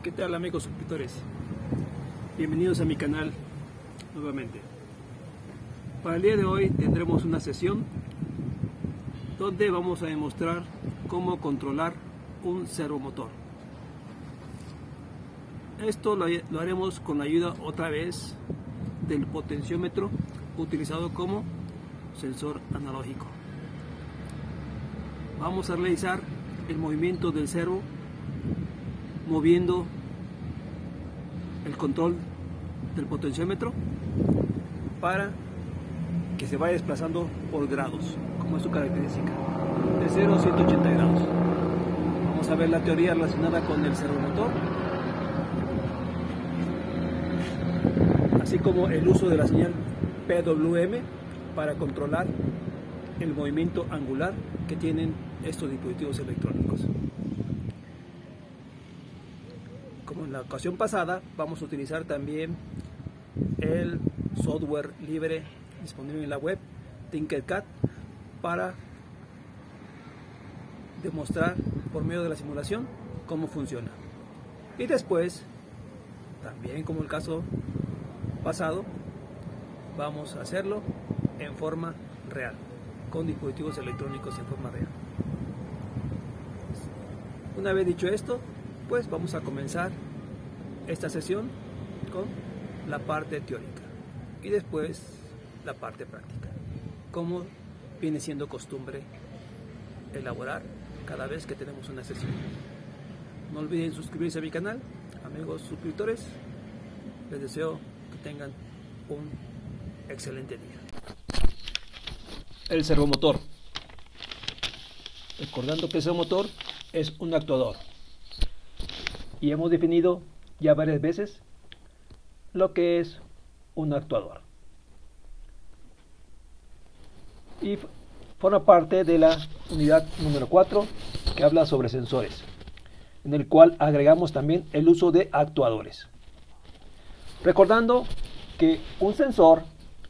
¿Qué tal, amigos suscriptores? Bienvenidos a mi canal nuevamente. Para el día de hoy tendremos una sesión donde vamos a demostrar cómo controlar un servomotor. Esto lo haremos con la ayuda otra vez del potenciómetro utilizado como sensor analógico. Vamos a realizar el movimiento del servo moviendo el control del potenciómetro para que se vaya desplazando por grados, como es su característica, de 0 a 180 grados. Vamos a ver la teoría relacionada con el servomotor, así como el uso de la señal PWM para controlar el movimiento angular que tienen estos dispositivos electrónicos. Como en la ocasión pasada, vamos a utilizar también el software libre disponible en la web Tinkercad para demostrar por medio de la simulación cómo funciona. Y después, también como el caso pasado, vamos a hacerlo en forma real, con dispositivos electrónicos en forma real. Una vez dicho esto, pues vamos a comenzar esta sesión con la parte teórica y después la parte práctica, como viene siendo costumbre elaborar cada vez que tenemos una sesión. No olviden suscribirse a mi canal, amigos suscriptores. Les deseo que tengan un excelente día. El servomotor. Recordando que el servomotor es un actuador. Y hemos definido ya varias veces lo que es un actuador. Y forma parte de la unidad número 4 que habla sobre sensores, en el cual agregamos también el uso de actuadores. Recordando que un sensor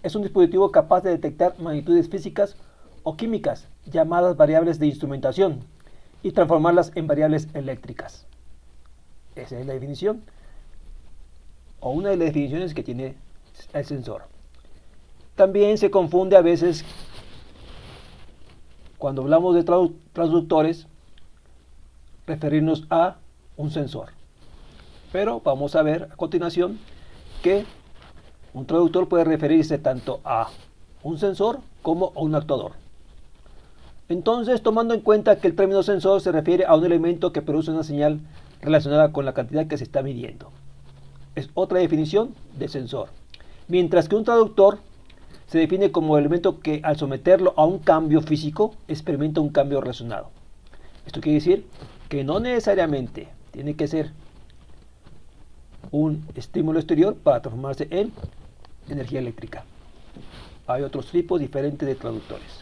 es un dispositivo capaz de detectar magnitudes físicas o químicas llamadas variables de instrumentación y transformarlas en variables eléctricas. Esa es la definición, o una de las definiciones que tiene el sensor. También se confunde a veces cuando hablamos de transductores referirnos a un sensor. Pero vamos a ver a continuación que un traductor puede referirse tanto a un sensor como a un actuador. Entonces, tomando en cuenta que el término sensor se refiere a un elemento que produce una señal relacionada con la cantidad que se está midiendo. Es otra definición de sensor. Mientras que un traductor se define como el elemento que al someterlo a un cambio físico experimenta un cambio relacionado. Esto quiere decir que no necesariamente tiene que ser un estímulo exterior para transformarse en energía eléctrica. Hay otros tipos diferentes de traductores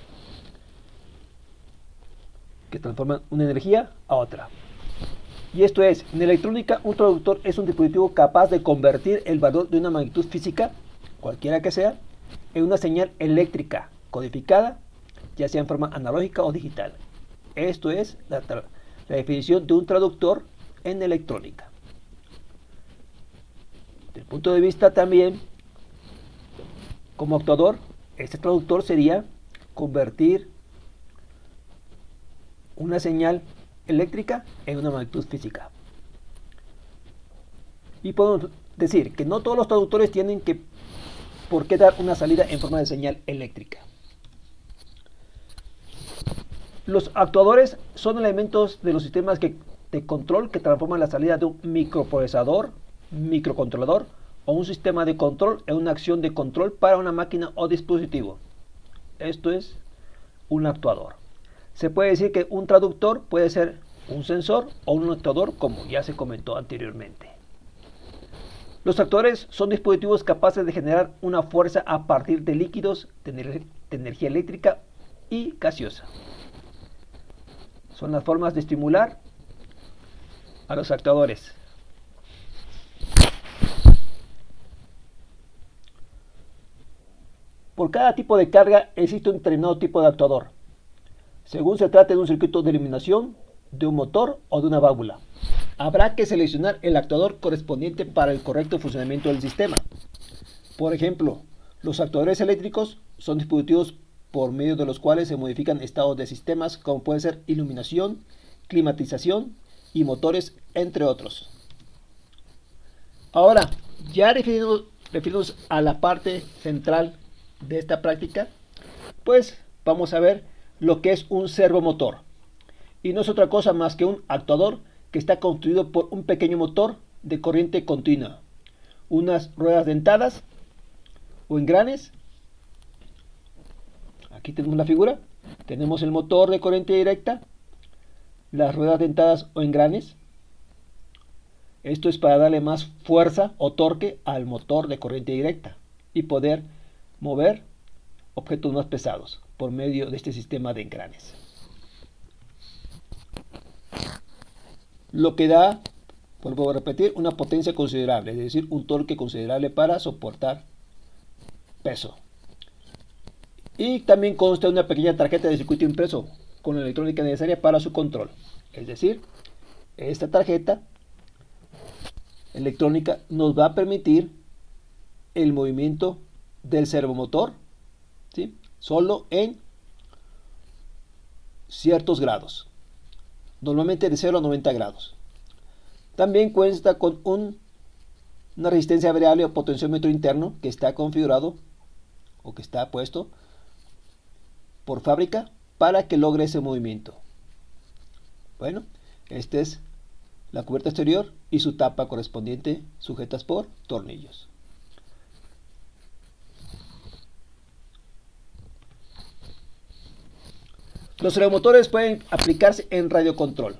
que transforman una energía a otra. Y esto es, en electrónica, un traductor es un dispositivo capaz de convertir el valor de una magnitud física, cualquiera que sea, en una señal eléctrica codificada, ya sea en forma analógica o digital. Esto es la definición de un traductor en electrónica. Desde el punto de vista también, como actuador, este traductor sería convertir una señal eléctrica en una magnitud física. Y podemos decir que no todos los traductores tienen por qué dar una salida en forma de señal eléctrica. Los actuadores son elementos de los sistemas de control que transforman la salida de un microprocesador, microcontrolador o un sistema de control en una acción de control para una máquina o dispositivo. Esto es un actuador. Se puede decir que un traductor puede ser un sensor o un actuador, como ya se comentó anteriormente. Los actuadores son dispositivos capaces de generar una fuerza a partir de líquidos de energía eléctrica y gaseosa. Son las formas de estimular a los actuadores. Por cada tipo de carga existe un determinado tipo de actuador, según se trate de un circuito de iluminación, de un motor o de una válvula. habrá que seleccionar el actuador correspondiente para el correcto funcionamiento del sistema. Por ejemplo, los actuadores eléctricos son dispositivos por medio de los cuales se modifican estados de sistemas como puede ser iluminación, climatización y motores, entre otros. Ahora, ya refiriéndonos a la parte central de esta práctica, pues vamos a ver lo que es un servomotor. Y no es otra cosa más que un actuador que está construido por un pequeño motor de corriente continua, unas ruedas dentadas o engranes. Aquí tenemos la figura, tenemos el motor de corriente directa, las ruedas dentadas o engranes. Esto es para darle más fuerza o torque al motor de corriente directa y poder mover objetos más pesados por medio de este sistema de engranes. Lo que da, vuelvo a repetir, una potencia considerable, es decir, un torque considerable para soportar peso. Y también consta de una pequeña tarjeta de circuito impreso con la electrónica necesaria para su control. Es decir, esta tarjeta electrónica nos va a permitir el movimiento del servomotor, ¿sí?, solo en ciertos grados, normalmente de 0 a 90 grados. También cuenta con una resistencia variable o potenciómetro interno que está configurado o que está puesto por fábrica para que logre ese movimiento. Bueno, esta es la cubierta exterior y su tapa correspondiente, sujetas por tornillos. Los servomotores pueden aplicarse en radiocontrol,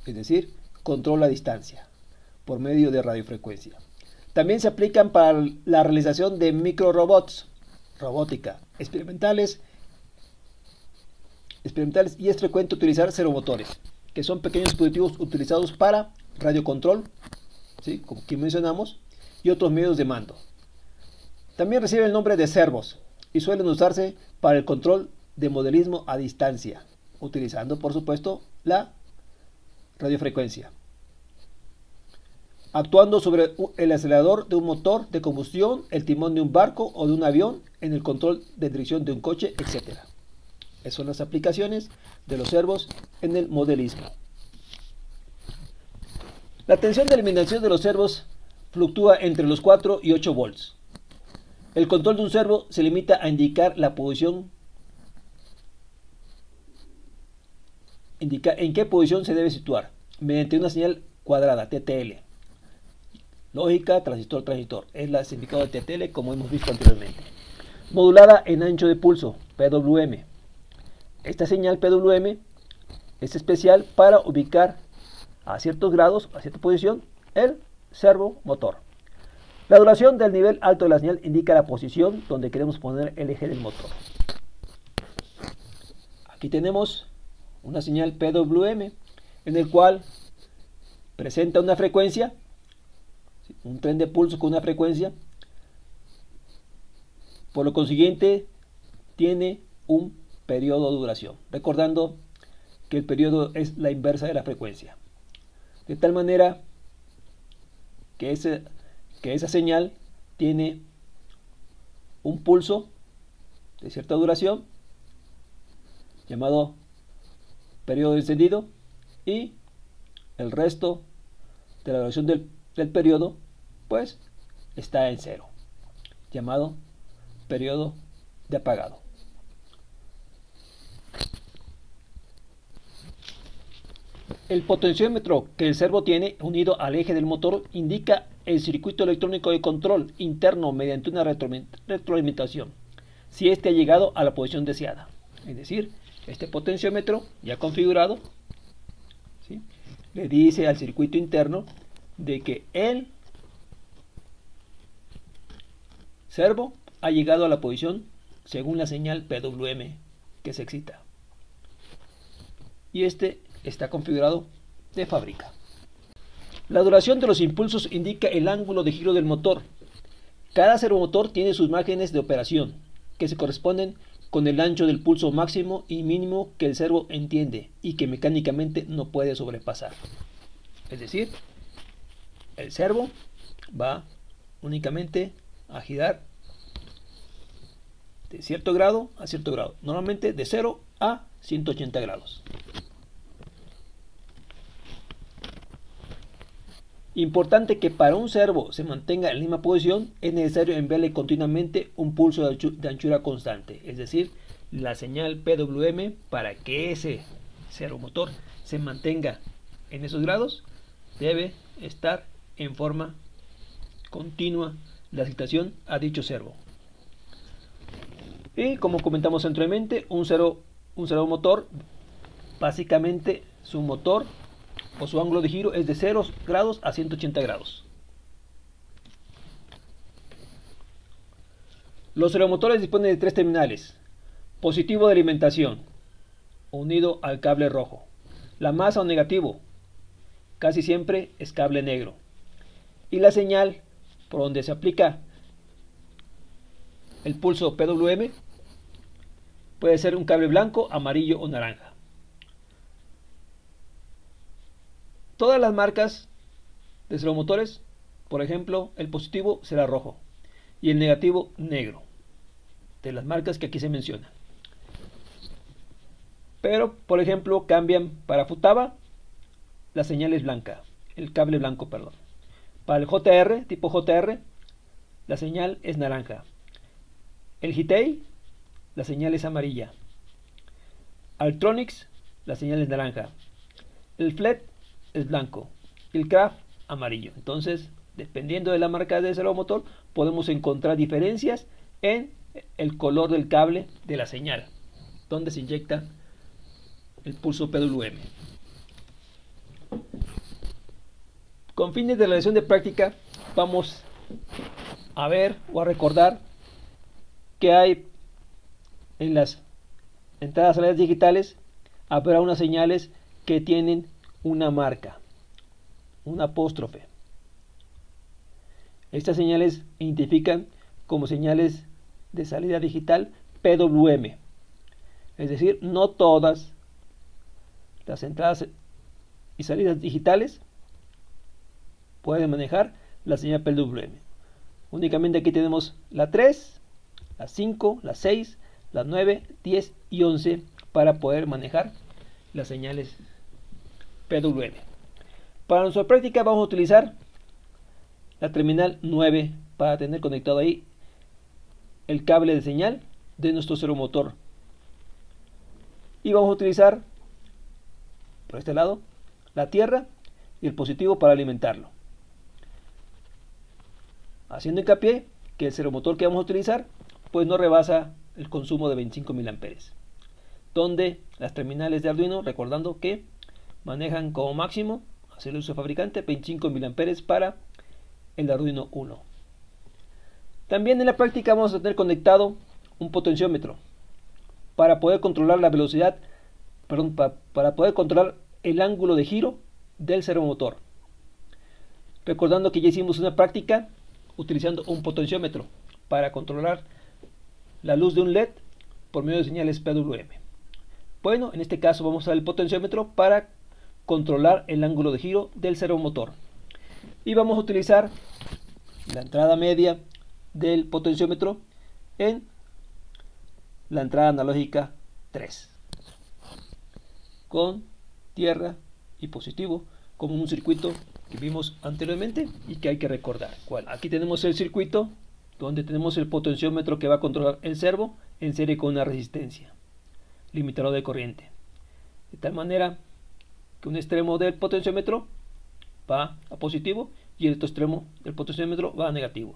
es decir, control a distancia, por medio de radiofrecuencia. También se aplican para la realización de microrobots, robótica, experimentales y es frecuente utilizar servomotores, que son pequeños dispositivos utilizados para radiocontrol, ¿sí?, como que mencionamos, y otros medios de mando. También recibe el nombre de servos y suelen usarse para el control de modelismo a distancia, utilizando por supuesto la radiofrecuencia, actuando sobre el acelerador de un motor de combustión, el timón de un barco o de un avión, en el control de dirección de un coche, etc. Esas son las aplicaciones de los servos en el modelismo. La tensión de eliminación de los servos fluctúa entre los 4 y 8 volts. El control de un servo se limita a indicar la posición, indica en qué posición se debe situar, mediante una señal cuadrada, TTL. Lógica, transistor, transistor. Es el significado de TTL como hemos visto anteriormente. Modulada en ancho de pulso, PWM. Esta señal PWM es especial para ubicar a ciertos grados, a cierta posición, el servomotor. La duración del nivel alto de la señal indica la posición donde queremos poner el eje del motor. Aquí tenemos una señal PWM en el cual presenta una frecuencia, un tren de pulso con una frecuencia, por lo consiguiente tiene un periodo de duración, recordando que el periodo es la inversa de la frecuencia, de tal manera que esa señal tiene un pulso de cierta duración llamado periodo de encendido, y el resto de la duración del periodo pues está en cero, llamado periodo de apagado. El potenciómetro que el servo tiene unido al eje del motor indica el circuito electrónico de control interno mediante una retroalimentación, si éste ha llegado a la posición deseada. Es decir, este potenciómetro ya configurado, ¿sí?, le dice al circuito interno de que el servo ha llegado a la posición según la señal PWM que se excita. Y este está configurado de fábrica. La duración de los impulsos indica el ángulo de giro del motor. Cada servomotor tiene sus márgenes de operación, que se corresponden con el ancho del pulso máximo y mínimo que el servo entiende y que mecánicamente no puede sobrepasar. Es decir, el servo va únicamente a girar de cierto grado a cierto grado, normalmente de 0 a 180 grados. Importante que para un servo se mantenga en la misma posición, es necesario enviarle continuamente un pulso de anchura constante, es decir, la señal PWM, para que ese servomotor se mantenga en esos grados, debe estar en forma continua la excitación a dicho servo. Y como comentamos anteriormente, un servomotor, básicamente su motor o su ángulo de giro es de 0 grados a 180 grados. Los servomotores disponen de 3 terminales: positivo de alimentación, unido al cable rojo; la masa o negativo, casi siempre es cable negro; y la señal por donde se aplica el pulso PWM puede ser un cable blanco, amarillo o naranja. Todas las marcas de servomotores, por ejemplo, el positivo será rojo y el negativo negro, de las marcas que aquí se mencionan. Pero, por ejemplo, cambian para Futaba, la señal es blanca, el cable blanco, perdón. Para el JR, tipo JR, la señal es naranja. El Hitei, la señal es amarilla. Altronics, la señal es naranja. El FLET es blanco. El Kraft, amarillo. Entonces, dependiendo de la marca de servomotor, podemos encontrar diferencias en el color del cable de la señal, donde se inyecta el pulso PWM. Con fines de realización de práctica, vamos a ver o a recordar que hay en las entradas salidas digitales, habrá unas señales que tienen una marca, un apóstrofe. Estas señales identifican como señales de salida digital PWM. Es decir, no todas las entradas y salidas digitales pueden manejar la señal PWM. Únicamente aquí tenemos la 3, la 5, la 6, la 9, 10 y 11 para poder manejar las señales PWM. Para nuestra práctica vamos a utilizar la terminal 9 para tener conectado ahí el cable de señal de nuestro servomotor. Y vamos a utilizar por este lado la tierra y el positivo para alimentarlo. Haciendo hincapié que el servomotor que vamos a utilizar pues no rebasa el consumo de 25 mA, donde las terminales de Arduino, recordando que manejan como máximo, hacia el uso fabricante, 25 mA para el Arduino Uno. También en la práctica vamos a tener conectado un potenciómetro para poder controlar la velocidad, para poder controlar el ángulo de giro del servomotor. Recordando que ya hicimos una práctica utilizando un potenciómetro para controlar la luz de un LED por medio de señales PWM. Bueno, en este caso vamos a usar el potenciómetro para controlar el ángulo de giro del servomotor. Y vamos a utilizar la entrada media del potenciómetro en la entrada analógica 3, con tierra y positivo, como un circuito que vimos anteriormente y que hay que recordar. Aquí tenemos el circuito donde tenemos el potenciómetro que va a controlar el servo en serie con una resistencia, limitador de corriente, de tal manera que un extremo del potenciómetro va a positivo y el otro extremo del potenciómetro va a negativo.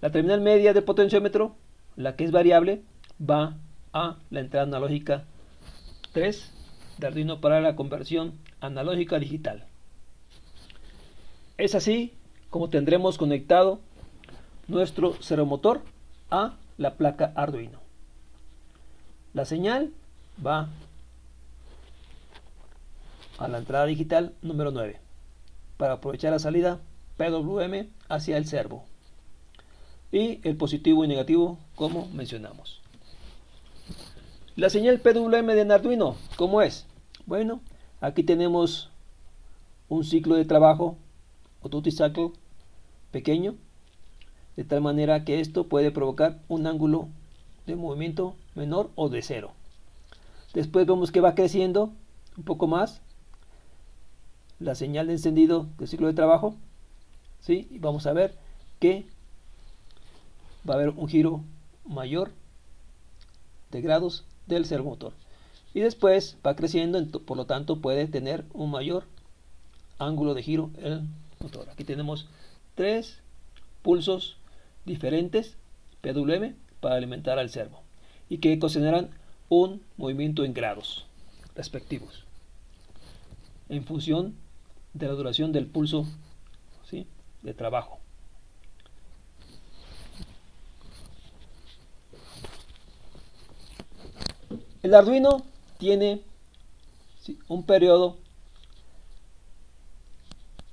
La terminal media del potenciómetro, la que es variable, va a la entrada analógica 3 de Arduino para la conversión analógica a digital. Es así como tendremos conectado nuestro servomotor a la placa Arduino. La señal va a la entrada digital número 9 para aprovechar la salida PWM hacia el servo, y el positivo y negativo como mencionamos. La señal PWM de Arduino, ¿cómo es? Bueno, aquí tenemos un ciclo de trabajo o duty cycle pequeño, de tal manera que esto puede provocar un ángulo de movimiento menor o de cero. Después vemos que va creciendo un poco más la señal de encendido del ciclo de trabajo, ¿sí? Y vamos a ver que va a haber un giro mayor de grados del servomotor. Y después va creciendo, por lo tanto puede tener un mayor ángulo de giro el motor. Aquí tenemos 3 pulsos diferentes PWM para alimentar al servo y que ocasionarán un movimiento en grados respectivos en función de la duración del pulso, ¿sí?, de trabajo. El Arduino tiene, ¿sí?, un periodo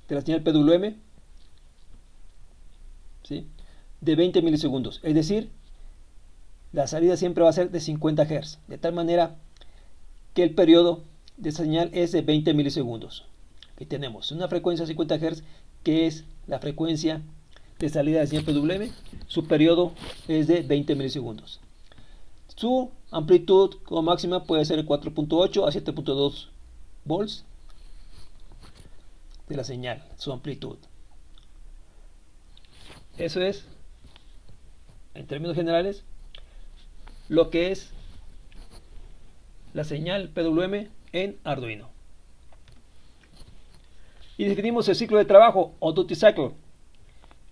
de la señal PWM, ¿sí?, de 20 milisegundos, es decir, la salida siempre va a ser de 50 Hz, de tal manera que el periodo de esa señal es de 20 milisegundos. Aquí tenemos una frecuencia de 50 Hz, que es la frecuencia de salida de señal PWM. Su periodo es de 20 milisegundos. Su amplitud como máxima puede ser 4.8 a 7.2 volts de la señal, su amplitud. Eso es, en términos generales, lo que es la señal PWM en Arduino. Y definimos el ciclo de trabajo o duty cycle.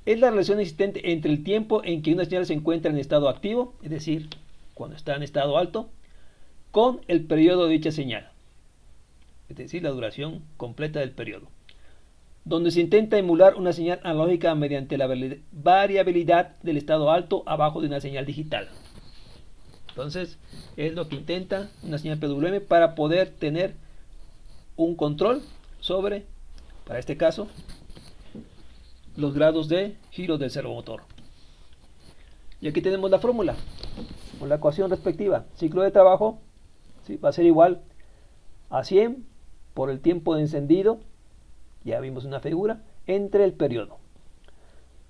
Es la relación existente entre el tiempo en que una señal se encuentra en estado activo, es decir, cuando está en estado alto, con el periodo de dicha señal, es decir, la duración completa del periodo, donde se intenta emular una señal analógica mediante la variabilidad del estado alto abajo de una señal digital. Entonces, es lo que intenta una señal PWM para poder tener un control sobre, para este caso, los grados de giro del servomotor. Y aquí tenemos la fórmula, o la ecuación respectiva. Ciclo de trabajo, ¿sí?, va a ser igual a 100 por el tiempo de encendido, ya vimos una figura, entre el periodo,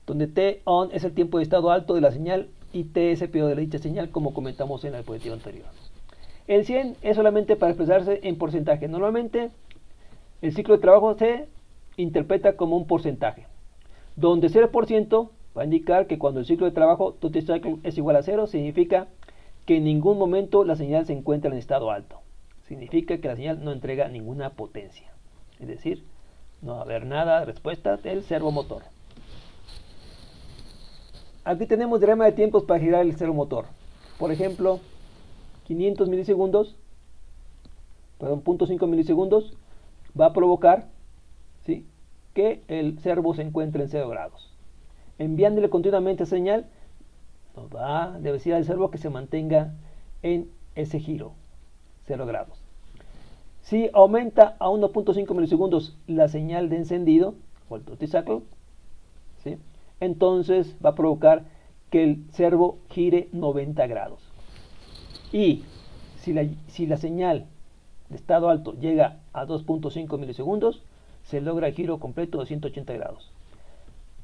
donde T on es el tiempo de estado alto de la señal y T es el periodo de dicha señal, como comentamos en la diapositiva anterior. El 100 es solamente para expresarse en porcentaje. Normalmente el ciclo de trabajo se interpreta como un porcentaje, donde 0% va a indicar que cuando el ciclo de trabajo duty cycle es igual a 0, significa que en ningún momento la señal se encuentra en estado alto. Significa que la señal no entrega ninguna potencia, es decir, no va a haber nada de respuesta del servomotor. Aquí tenemos diagrama de tiempos para girar el servomotor. Por ejemplo, 500 milisegundos, perdón, 0.5 milisegundos va a provocar, ¿sí?, que el servo se encuentre en 0 grados. Enviándole continuamente señal, nos va a decir al servo que se mantenga en ese giro, 0 grados. Si aumenta a 1.5 milisegundos la señal de encendido, o el duty cycle, ¿sí?, entonces va a provocar que el servo gire 90 grados. Y si la señal de estado alto llega a 2.5 milisegundos, se logra el giro completo de 180 grados.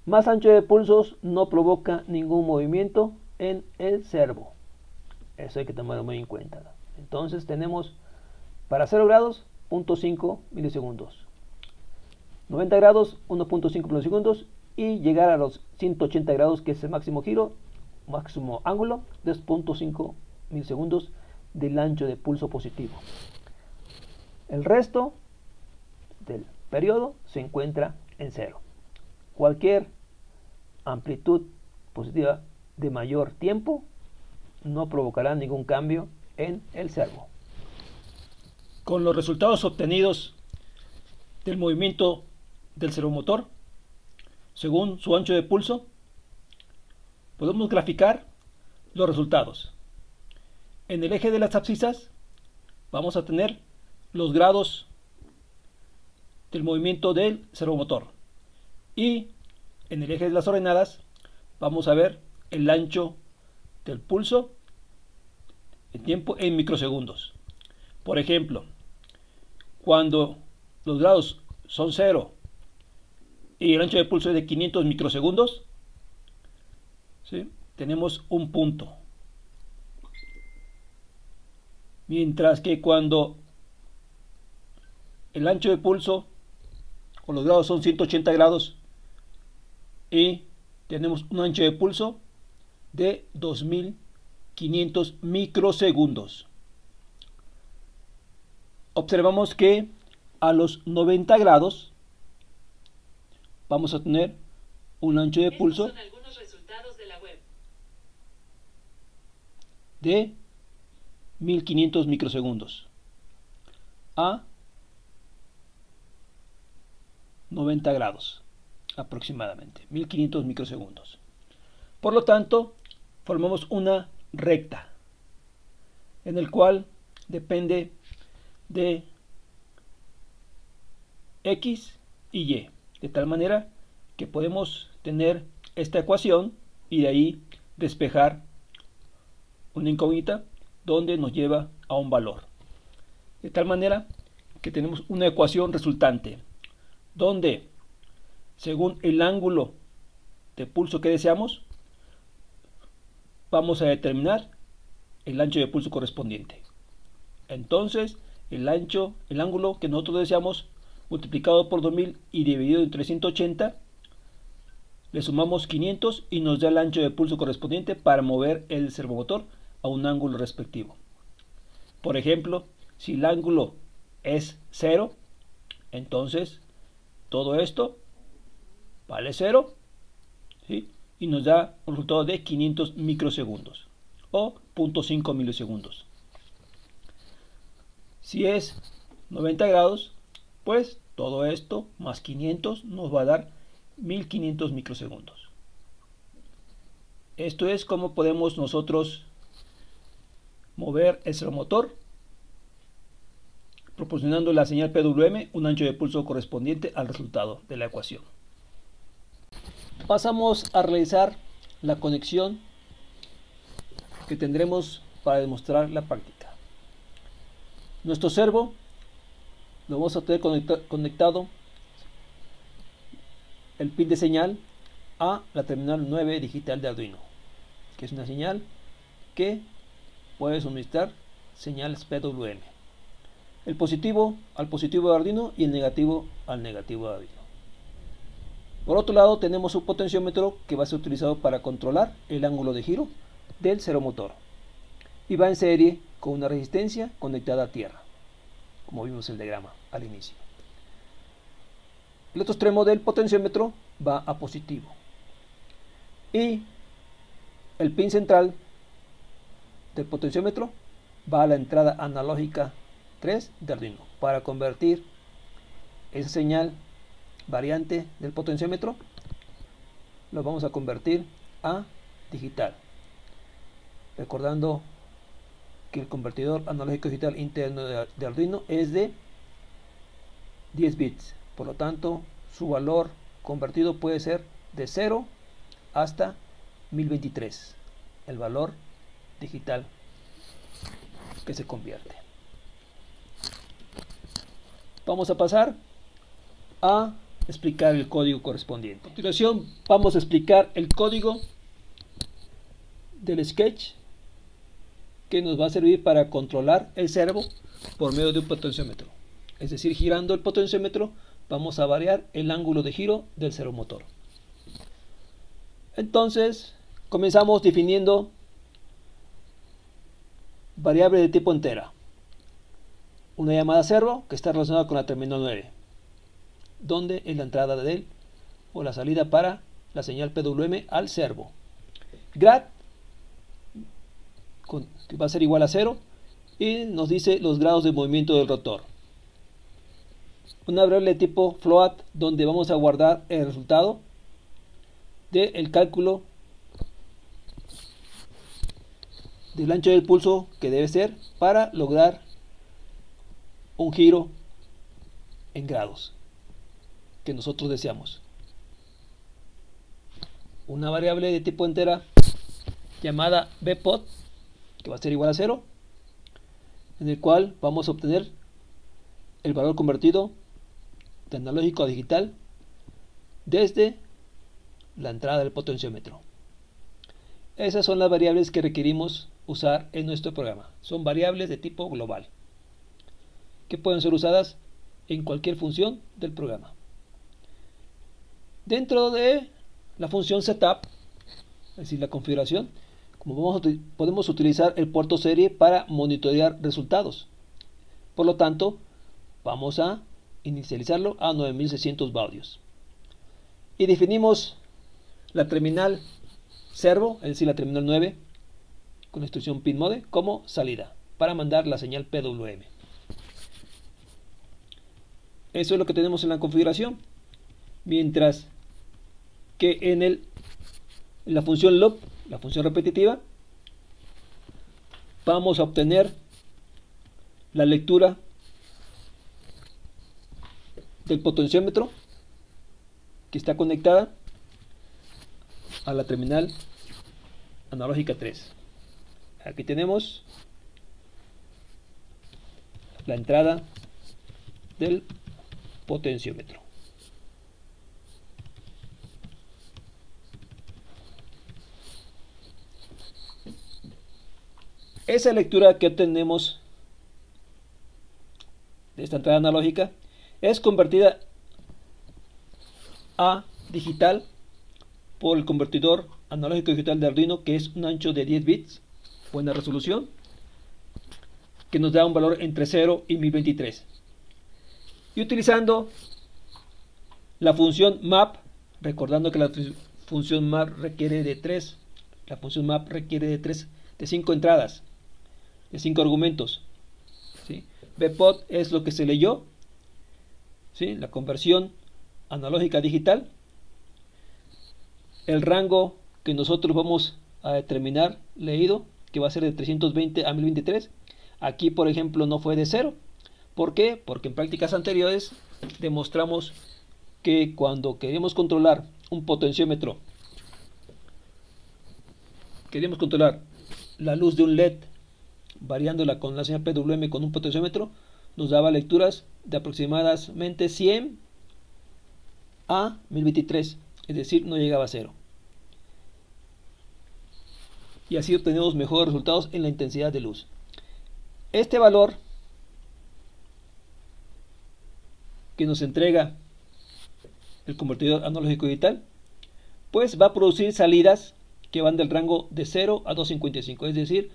Más ancho de pulsos no provoca ningún movimiento en el servo. Eso hay que tomarlo muy en cuenta. Entonces tenemos para 0 grados 0.5 milisegundos, 90 grados 1.5 milisegundos y llegar a los 180 grados, que es el máximo giro, máximo ángulo, 2.5 milisegundos del ancho de pulso positivo. El resto del periodo se encuentra en 0. Cualquier amplitud positiva de mayor tiempo no provocará ningún cambio en el servo. Con los resultados obtenidos del movimiento del servomotor, según su ancho de pulso, podemos graficar los resultados. En el eje de las abscisas vamos a tener los grados del movimiento del servomotor, y en el eje de las ordenadas vamos a ver el ancho del pulso en tiempo en microsegundos. Por ejemplo, cuando los grados son 0 y el ancho de pulso es de 500 microsegundos, ¿sí?, tenemos un punto. Mientras que cuando el ancho de pulso o los grados son 180 grados y tenemos un ancho de pulso de 2500 microsegundos. Observamos que a los 90 grados vamos a tener un ancho de pulso de 1500 microsegundos a 90 grados aproximadamente, 1500 microsegundos. Por lo tanto, formamos una recta en el cual depende de X y Y, de tal manera que podemos tener esta ecuación y de ahí despejar una incógnita donde nos lleva a un valor. De tal manera que tenemos una ecuación resultante donde, según el ángulo de pulso que deseamos, vamos a determinar el ancho de pulso correspondiente. Entonces, el ángulo que nosotros deseamos multiplicado por 2000 y dividido entre 180, le sumamos 500 y nos da el ancho de pulso correspondiente para mover el servomotor a un ángulo respectivo. Por ejemplo, si el ángulo es 0, entonces todo esto vale 0, ¿sí?, y nos da un resultado de 500 microsegundos o 0.5 milisegundos. Si es 90 grados, pues todo esto más 500 nos va a dar 1500 microsegundos. Esto es como podemos nosotros mover el servomotor proporcionando la señal PWM un ancho de pulso correspondiente al resultado de la ecuación. Pasamos a realizar la conexión que tendremos para demostrar la práctica. Nuestro servo lo vamos a tener conectado el pin de señal a la terminal 9 digital de Arduino, que es una señal que puede suministrar señales PWM. El positivo al positivo de Arduino y el negativo al negativo de Arduino. Por otro lado, tenemos un potenciómetro que va a ser utilizado para controlar el ángulo de giro del servomotor y va en serie con una resistencia conectada a tierra, como vimos en el diagrama al inicio. El otro extremo del potenciómetro va a positivo y el pin central del potenciómetro va a la entrada analógica 3 de Arduino para convertir esa señal variante del potenciómetro, lo vamos a convertir a digital, recordando que el convertidor analógico digital interno de Arduino es de 10 bits, por lo tanto su valor convertido puede ser de 0 hasta 1023, el valor digital que se convierte. Vamos a pasar a explicar el código correspondiente. A continuación vamos a explicar el código del sketch que nos va a servir para controlar el servo por medio de un potenciómetro. Es decir, girando el potenciómetro vamos a variar el ángulo de giro del servomotor. Entonces comenzamos definiendo variable de tipo entera, una llamada servo que está relacionada con la terminal 9, donde es la entrada de él o la salida para la señal PWM al servo. Grad, que va a ser igual a 0, y nos dice los grados de movimiento del rotor. Una variable de tipo float, donde vamos a guardar el resultado del cálculo del ancho del pulso que debe ser para lograr un giro en grados que nosotros deseamos. Una variable de tipo entera llamada bpot, que va a ser igual a 0, en el cual vamos a obtener el valor convertido de analógico a digital desde la entrada del potenciómetro. Esas son las variables que requerimos usar en nuestro programa. Son variables de tipo global que pueden ser usadas en cualquier función del programa. Dentro de la función setup, es decir, la configuración, podemos utilizar el puerto serie para monitorear resultados. Por lo tanto, vamos a inicializarlo a 9600 baudios. Y definimos la terminal servo, es decir, la terminal 9, con la instrucción pinmode, como salida, para mandar la señal PWM. Eso es lo que tenemos en la configuración. Mientras que en la función loop, la función repetitiva, vamos a obtener la lectura del potenciómetro que está conectada a la terminal analógica 3. Aquí tenemos la entrada del potenciómetro. Esa lectura que obtenemos de esta entrada analógica es convertida a digital por el convertidor analógico digital de Arduino, que es un ancho de 10 bits, buena resolución, que nos da un valor entre 0 y 1023. Y utilizando la función map, recordando que la función map requiere de 3, la función map requiere de 5 entradas, de 5 argumentos, ¿sí? Bpod es lo que se leyó, ¿sí? La conversión analógica a digital. El rango que nosotros vamos a determinar leído, que va a ser de 320 a 1023. Aquí, por ejemplo, no fue de 0. ¿Por qué? Porque en prácticas anteriores demostramos que cuando queremos controlar un potenciómetro, queremos controlar la luz de un LED, variándola con la señal PWM con un potenciómetro, nos daba lecturas de aproximadamente 100 a 1023, es decir, no llegaba a 0. Y así obtenemos mejores resultados en la intensidad de luz. Este valor que nos entrega el convertidor analógico digital, pues va a producir salidas que van del rango de 0 a 255, es decir,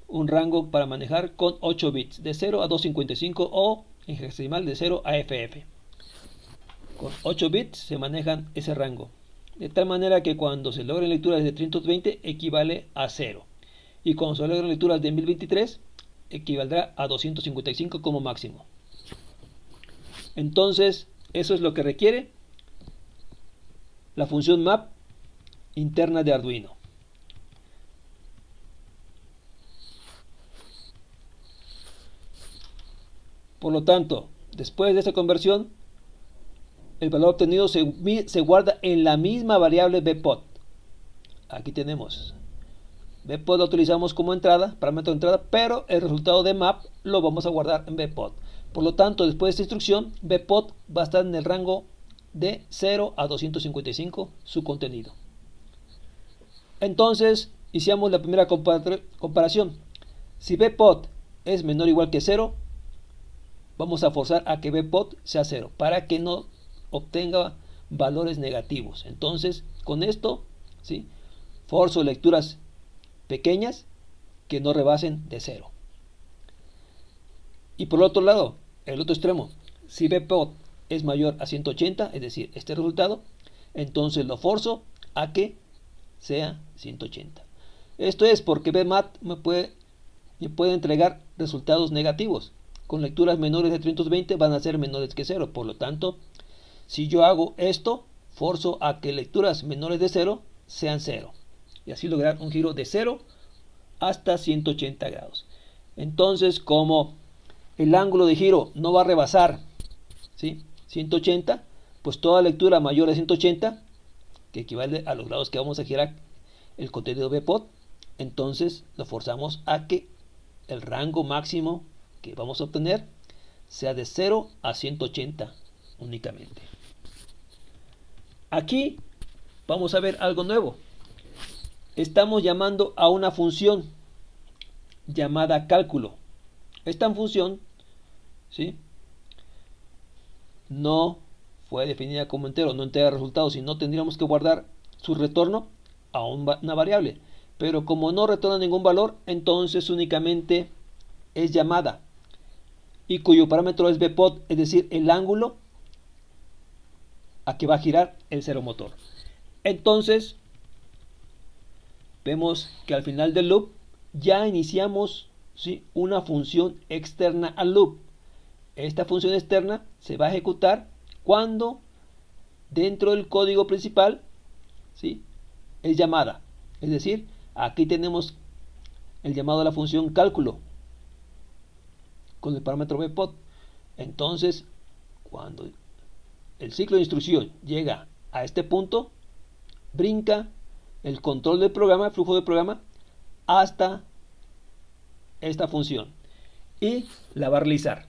un rango para manejar con 8 bits, de 0 a 255 o en hexadecimal de 0 a FF. Con 8 bits se manejan ese rango, de tal manera que cuando se logren lecturas de 320 equivale a 0, y cuando se logren lecturas de 1023 equivaldrá a 255 como máximo. Entonces, eso es lo que requiere la función map interna de Arduino. Por lo tanto, después de esta conversión, el valor obtenido se guarda en la misma variable bpod. Aquí tenemos bpod, lo utilizamos como entrada, parámetro de entrada, pero el resultado de map lo vamos a guardar en bpod. Por lo tanto, después de esta instrucción, bpod va a estar en el rango de 0 a 255 su contenido. Entonces, iniciamos la primera comparación. Si bpod es menor o igual que 0, vamos a forzar a que bpod sea 0 para que no obtenga valores negativos. Entonces, con esto, ¿sí?, forzo lecturas pequeñas que no rebasen de 0. Y por el otro lado, el otro extremo, si bpod es mayor a 180, es decir, este resultado, entonces lo forzo a que sea 180. Esto es porque bmat me puede entregar resultados negativos. Con lecturas menores de 320 van a ser menores que 0. Por lo tanto, si yo hago esto, forzo a que lecturas menores de 0 sean 0. Y así lograr un giro de 0 hasta 180 grados. Entonces, como el ángulo de giro no va a rebasar, ¿sí?, 180, pues toda lectura mayor de 180, que equivale a los grados que vamos a girar el contenido bpod, entonces lo forzamos a que el rango máximo que vamos a obtener sea de 0 a 180 únicamente. Aquí vamos a ver algo nuevo. Estamos llamando a una función llamada cálculo. Esta función, ¿sí?, no fue definida como entero, no entrega resultados, sino tendríamos que guardar su retorno a una variable. Pero como no retorna ningún valor, entonces únicamente es llamada, y cuyo parámetro es bpod, es decir, el ángulo a que va a girar el servomotor. Entonces vemos que al final del loop ya iniciamos, ¿sí?, una función externa al loop. Esta función externa se va a ejecutar cuando dentro del código principal, ¿sí?, es llamada. Es decir, aquí tenemos el llamado a la función cálculo con el parámetro bpod. Entonces, cuando el ciclo de instrucción llega a este punto, brinca el control del programa, el flujo del programa, hasta esta función y la va a realizar.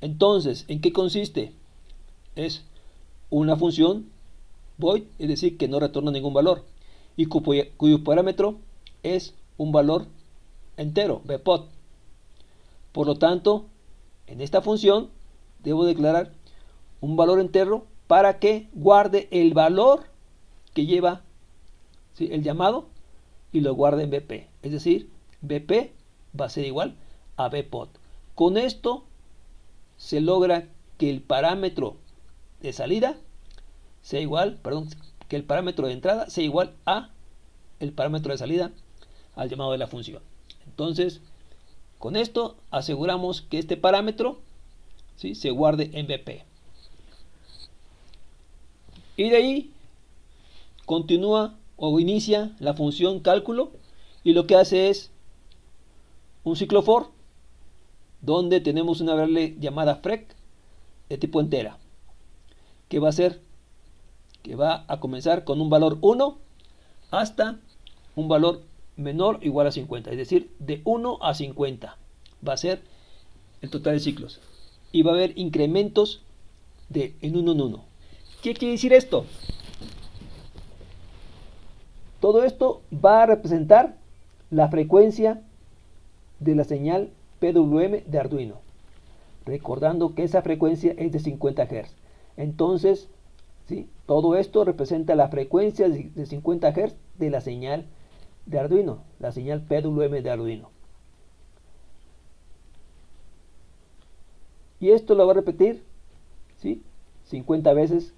Entonces, ¿en qué consiste? Es una función void, es decir, que no retorna ningún valor, y cuyo parámetro es un valor entero, bpod. Por lo tanto, en esta función debo declarar un valor entero para que guarde el valor que lleva, ¿sí?, el llamado, y lo guarde en bp. Es decir, bp va a ser igual a bpod. Con esto se logra que el parámetro de salida sea igual, que el parámetro de entrada sea igual a el parámetro de salida al llamado de la función. Entonces, con esto aseguramos que este parámetro, ¿sí?, se guarde en bp. Y de ahí continúa o inicia la función cálculo, y lo que hace es un ciclo for, donde tenemos una variable llamada frec de tipo entera, que va a comenzar con un valor 1 hasta un valor menor o igual a 50, es decir, de 1 a 50 va a ser el total de ciclos, y va a haber incrementos de en 1 en 1. ¿Qué quiere decir esto? Todo esto va a representar la frecuencia de la señal PWM de Arduino, recordando que esa frecuencia es de 50 Hz. Entonces, ¿sí?, todo esto representa la frecuencia de 50 Hz de la señal de Arduino, la señal PWM de Arduino. Y esto lo va a repetir, ¿sí?, 50 veces.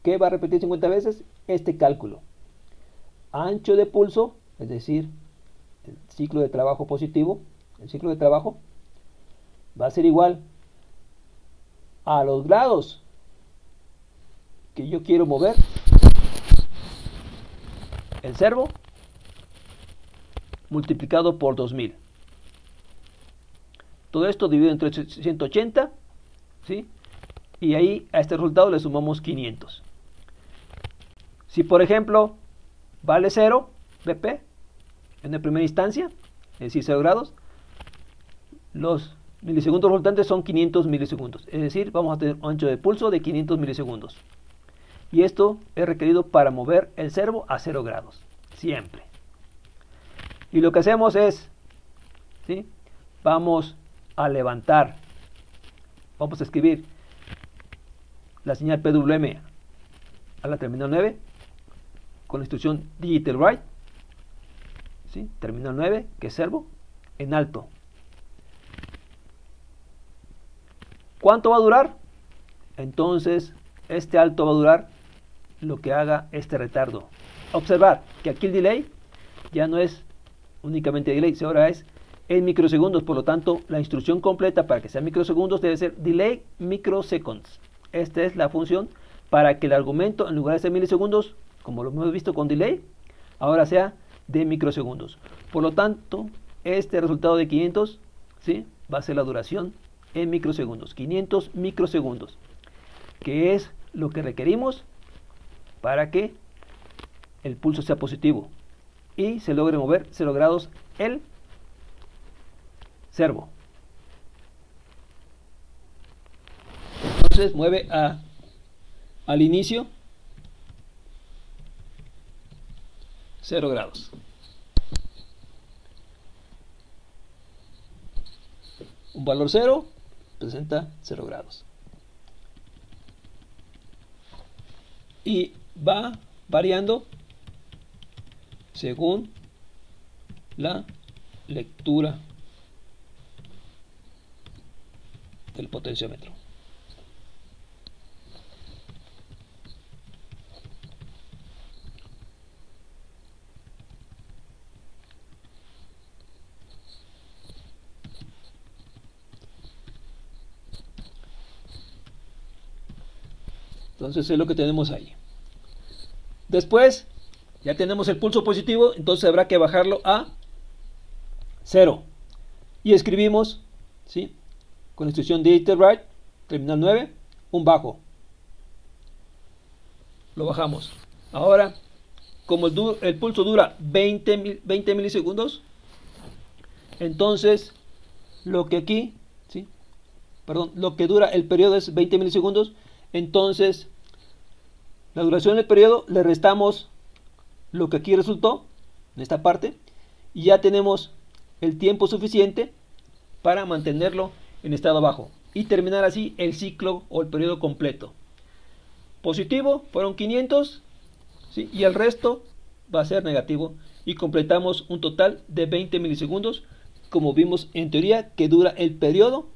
¿Qué va a repetir 50 veces? Este cálculo. Ancho de pulso, es decir, el ciclo de trabajo positivo, el ciclo de trabajo va a ser igual a los grados que yo quiero mover el servo multiplicado por 2000. Todo esto dividido entre 180, ¿sí?, y ahí a este resultado le sumamos 500. Si por ejemplo vale 0 bp en la primera instancia, es decir, 0 grados, los milisegundos resultantes son 500 milisegundos, es decir, vamos a tener un ancho de pulso de 500 milisegundos. Y esto es requerido para mover el servo a 0 grados, siempre. Y lo que hacemos es, ¿sí?, vamos a levantar, vamos a escribir la señal PWM a la terminal 9 con la instrucción digital write, ¿sí?, terminal 9, que es servo, en alto. ¿Cuánto va a durar? Entonces, este alto va a durar lo que haga este retardo. Observar que aquí el delay ya no es únicamente delay, ahora es en microsegundos. Por lo tanto, la instrucción completa para que sea microsegundos debe ser delay microseconds. Esta es la función para que el argumento, en lugar de ser milisegundos, como lo hemos visto con delay, ahora sea de microsegundos. Por lo tanto, este resultado de 500, ¿sí?, va a ser la duración en microsegundos, 500 microsegundos, que es lo que requerimos para que el pulso sea positivo y se logre mover 0 grados el servo. Entonces mueve al inicio 0 grados. Un valor 0 presenta 0 grados. Y va variando según la lectura del potenciómetro. Entonces es lo que tenemos ahí. Después ya tenemos el pulso positivo, entonces habrá que bajarlo a 0. Y escribimos, ¿sí?, con la instrucción de iterWrite, terminal 9, un bajo. Lo bajamos. Ahora, como el pulso dura 20 milisegundos, entonces lo que aquí, ¿sí?, perdón, lo que dura el periodo es 20 milisegundos, entonces la duración del periodo le restamos lo que aquí resultó en esta parte y ya tenemos el tiempo suficiente para mantenerlo en estado bajo y terminar así el ciclo o el periodo completo. Positivo fueron 500, ¿sí?, y el resto va a ser negativo y completamos un total de 20 milisegundos, como vimos en teoría que dura el periodo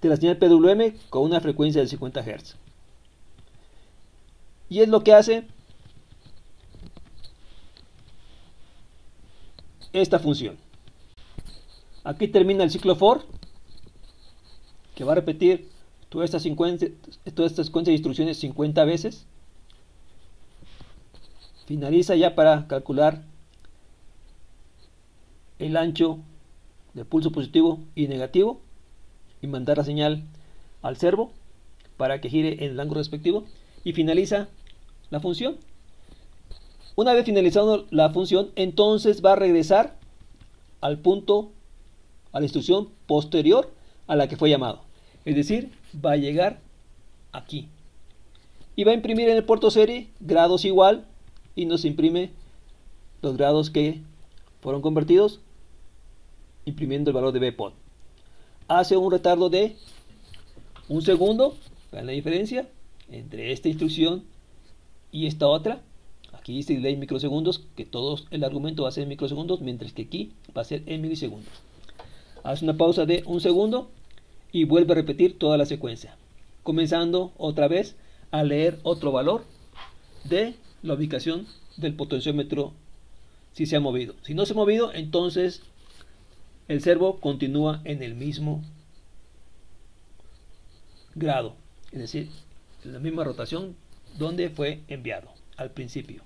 de la señal PWM con una frecuencia de 50 Hz. Y es lo que hace esta función. Aquí termina el ciclo for, que va a repetir toda esta secuencia de instrucciones 50 veces. Finaliza ya para calcular el ancho de pulso positivo y negativo y mandar la señal al servo para que gire en el ángulo respectivo, y finaliza la función. Una vez finalizado la función, entonces va a regresar al punto, a la instrucción posterior a la que fue llamado, es decir, va a llegar aquí y va a imprimir en el puerto serie grados igual y nos imprime los grados que fueron convertidos imprimiendo el valor de BPOD. Hace un retardo de un segundo. Vean la diferencia entre esta instrucción y esta otra. Aquí dice delay en microsegundos, que todo el argumento va a ser en microsegundos, mientras que aquí va a ser en milisegundos. Hace una pausa de un segundo y vuelve a repetir toda la secuencia, comenzando otra vez a leer otro valor de la ubicación del potenciómetro si se ha movido. Si no se ha movido, entonces el servo continúa en el mismo grado, es decir, en la misma rotación donde fue enviado al principio.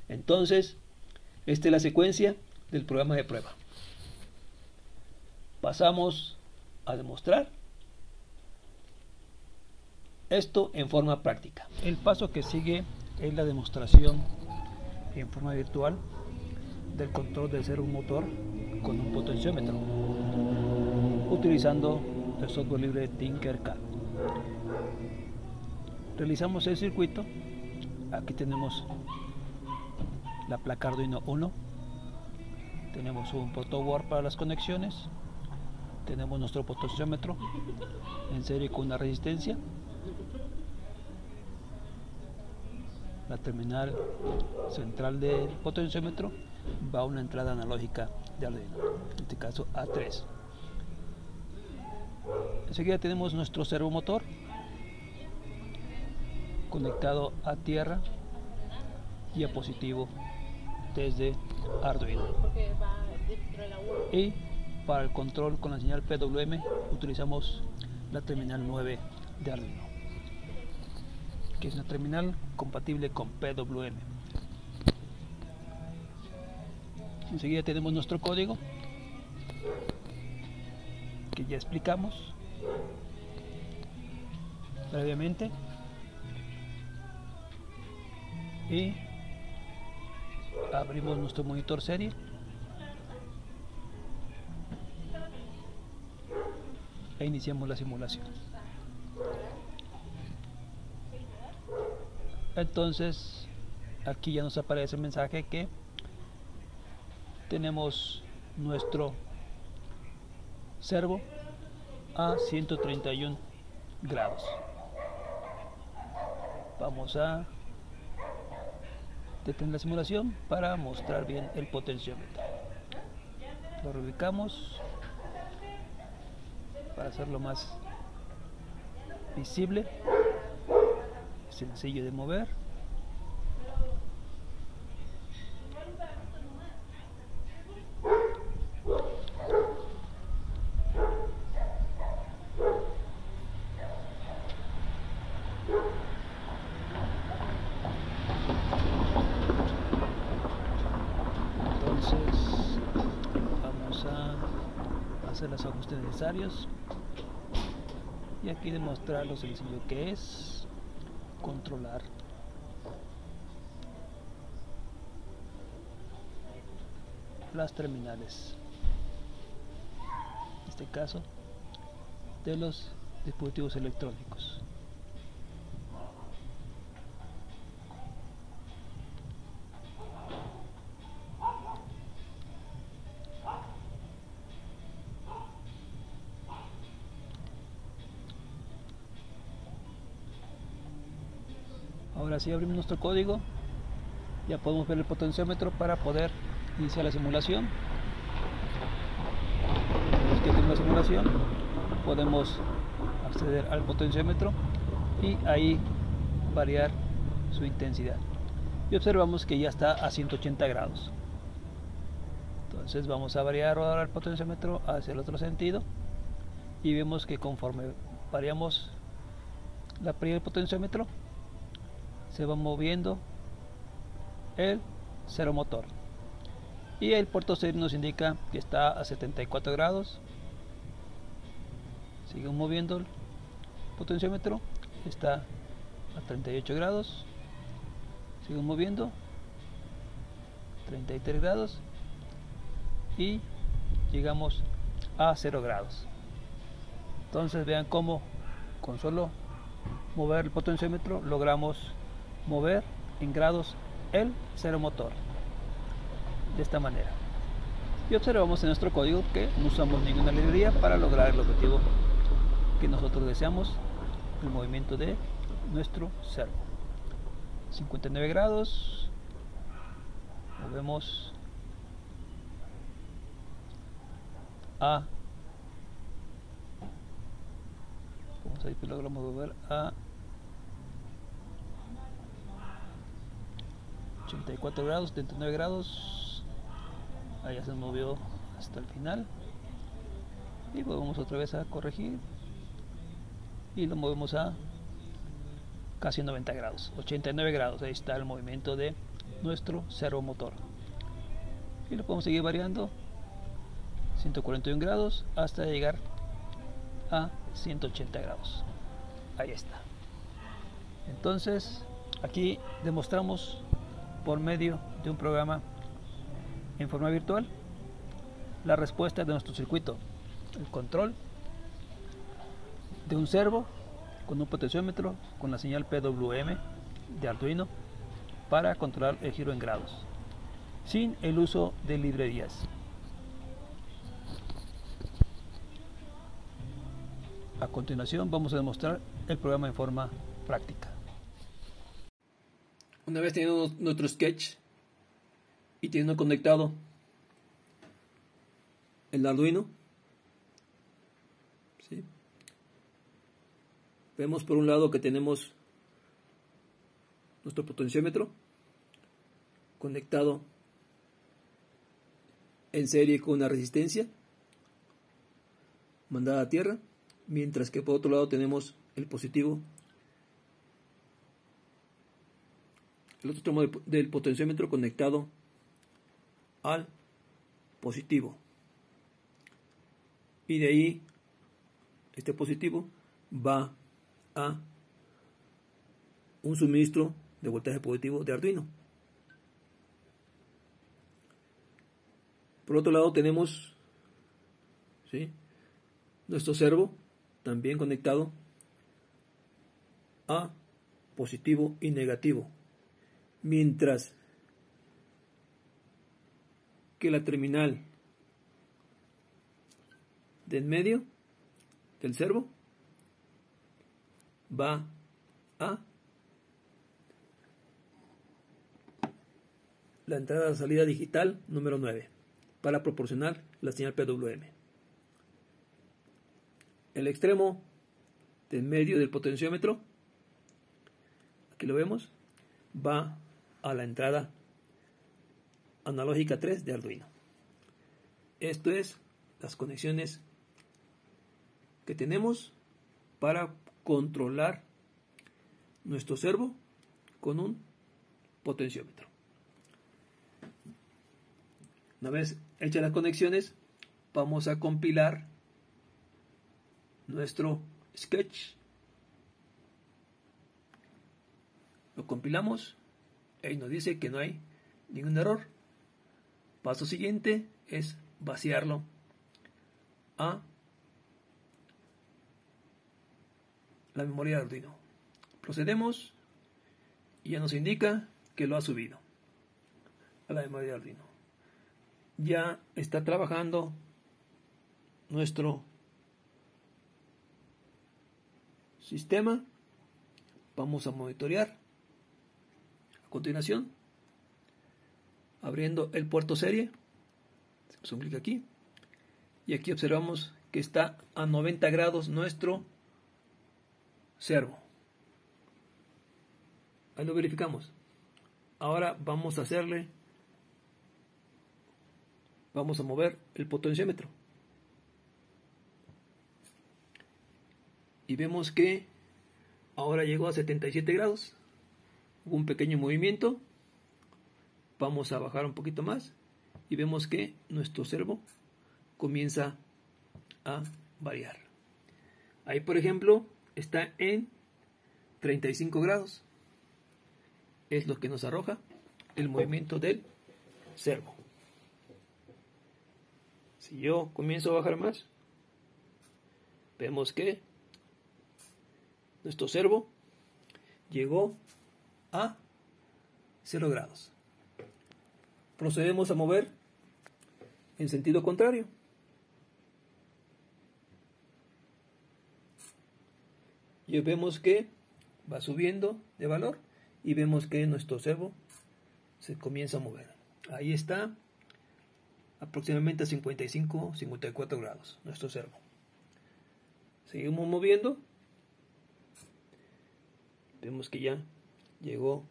Entonces, esta es la secuencia del programa de prueba. Pasamos a demostrar esto en forma práctica. El paso que sigue es la demostración en forma virtual del control del servo motor con un potenciómetro utilizando el software libre Tinkercad. Realizamos el circuito. Aquí tenemos la placa Arduino 1, tenemos un protoboard para las conexiones, tenemos nuestro potenciómetro en serie con una resistencia, la terminal central del potenciómetro va a una entrada analógica de Arduino, en este caso A3. Enseguida tenemos nuestro servomotor conectado a tierra y a positivo desde Arduino. Y para el control con la señal PWM utilizamos la terminal 9 de Arduino, que es una terminal compatible con PWM. Enseguida tenemos nuestro código que ya explicamos previamente, y abrimos nuestro monitor serie e iniciamos la simulación. Entonces aquí ya nos aparece el mensaje que tenemos nuestro servo a 131 grados. Vamos a detener la simulación para mostrar bien el potenciómetro. Lo reubicamos para hacerlo más visible, sencillo de mover. Entonces vamos a hacer los ajustes necesarios y aquí demostrar lo sencillo que es controlar las terminales, en este caso de los dispositivos electrónicos. Ahora sí abrimos nuestro código, ya podemos ver el potenciómetro para poder iniciar la simulación. Una vez que tenemos la simulación, podemos acceder al potenciómetro y ahí variar su intensidad. Y observamos que ya está a 180 grados. Entonces vamos a variar ahora el potenciómetro hacia el otro sentido y vemos que conforme variamos la perilla del potenciómetro, se va moviendo el servomotor y el puerto serie nos indica que está a 74 grados. Sigue moviendo el potenciómetro, está a 38 grados, sigue moviendo 33 grados y llegamos a 0 grados. Entonces vean cómo con solo mover el potenciómetro logramos mover en grados el servomotor de esta manera. Y observamos en nuestro código que no usamos ninguna librería para lograr el objetivo que nosotros deseamos, el movimiento de nuestro servo. 59 grados, movemos a, vamos a ir, logramos mover a 84 grados, 79 grados, ahí ya se movió hasta el final y volvemos otra vez a corregir y lo movemos a casi 90 grados, 89 grados, ahí está el movimiento de nuestro servomotor y lo podemos seguir variando 141 grados hasta llegar a 180 grados. Ahí está. Entonces aquí demostramos por medio de un programa en forma virtual la respuesta de nuestro circuito, el control de un servo con un potenciómetro con la señal PWM de Arduino para controlar el giro en grados sin el uso de librerías. A continuación vamos a demostrar el programa en forma práctica. Una vez teniendo nuestro sketch y teniendo conectado el Arduino, ¿sí? Vemos por un lado que tenemos nuestro potenciómetro conectado en serie con una resistencia mandada a tierra, mientras que por otro lado tenemos el positivo, el otro tramo del potenciómetro conectado al positivo, y de ahí este positivo va a un suministro de voltaje positivo de Arduino. Por otro lado tenemos, ¿sí?, nuestro servo también conectado a positivo y negativo, mientras que la terminal del medio del servo va a la entrada-salida digital número 9 para proporcionar la señal PWM. El extremo del medio del potenciómetro, aquí lo vemos, va a la entrada analógica 3 de Arduino. Esto es las conexiones que tenemos para controlar nuestro servo con un potenciómetro. Una vez hechas las conexiones, vamos a compilar nuestro sketch. Lo compilamos y nos dice que no hay ningún error. Paso siguiente es vaciarlo a la memoria de Arduino. Procedemos y ya nos indica que lo ha subido a la memoria de Arduino. Ya está trabajando nuestro sistema. Vamos a monitorear a continuación, abriendo el puerto serie. Hacemos un clic aquí y aquí observamos que está a 90 grados nuestro servo. Ahí lo verificamos. Ahora vamos a mover el potenciómetro y vemos que ahora llegó a 77 grados. Hubo un pequeño movimiento. Vamos a bajar un poquito más y vemos que nuestro servo comienza a variar. Ahí, por ejemplo, está en 35 grados. Es lo que nos arroja el movimiento del servo. Si yo comienzo a bajar más, vemos que nuestro servo llegó a 0 grados. Procedemos a mover en sentido contrario. Y vemos que va subiendo de valor y vemos que nuestro servo se comienza a mover. Ahí está, aproximadamente a 55-54 grados nuestro servo. Seguimos moviendo. Vemos que ya llegó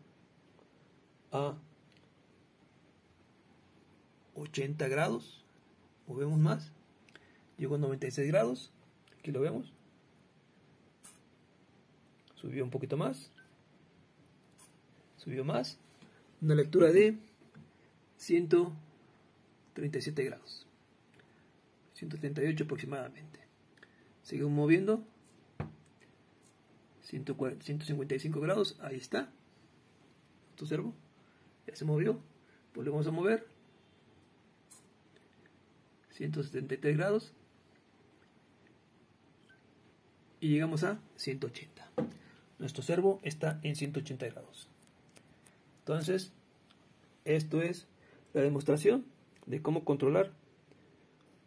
a 80 grados. Movemos más. Llegó a 96 grados. Aquí lo vemos. Subió un poquito más. Subió más. Una lectura de 137 grados. 138 aproximadamente. Seguimos moviendo. 155 grados. Ahí está. Nuestro servo ya se movió. Volvemos a mover. 173 grados. Y llegamos a 180. Nuestro servo está en 180 grados. Entonces, esto es la demostración de cómo controlar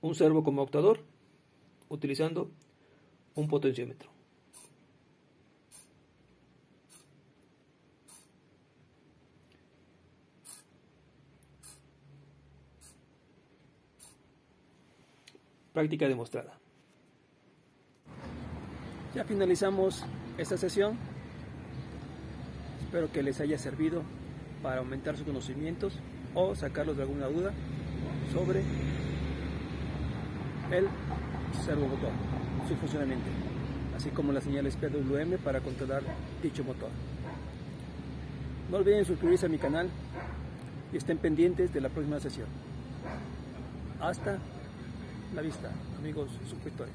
un servo como actuador utilizando un potenciómetro. Práctica demostrada. Ya finalizamos esta sesión. Espero que les haya servido para aumentar sus conocimientos o sacarlos de alguna duda sobre el servomotor, su funcionamiento, así como las señales PWM para controlar dicho motor. No olviden suscribirse a mi canal y estén pendientes de la próxima sesión. Hasta la vista, amigos suscriptores.